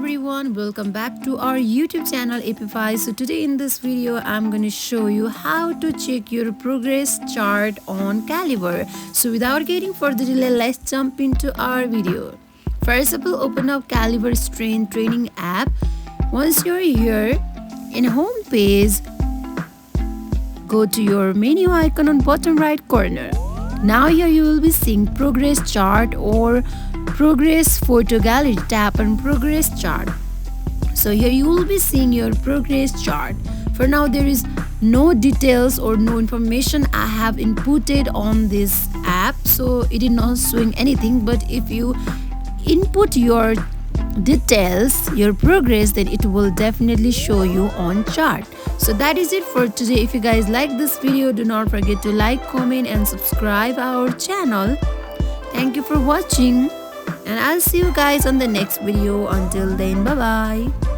everyone, welcome back to our YouTube channel Epify. So today in this video I'm going to show you how to check your progress chart on Calibre. So without getting further delay, let's jump into our video. First of all, open up Calibre Strength Training app. Once you're here in home page, go to your menu icon on bottom right corner. Now here you will be seeing progress chart or progress photo gallery. Tap on progress chart. So here you will be seeing your progress chart. For now there is no details or no information I have inputted on this app, so it is not showing anything. But if you input your details, your progress, then it will definitely show you on chart. So that is it for today. If you guys like this video, do not forget to like, comment and subscribe our channel. Thank you for watching, and I'll see you guys on the next video. Until then, bye bye.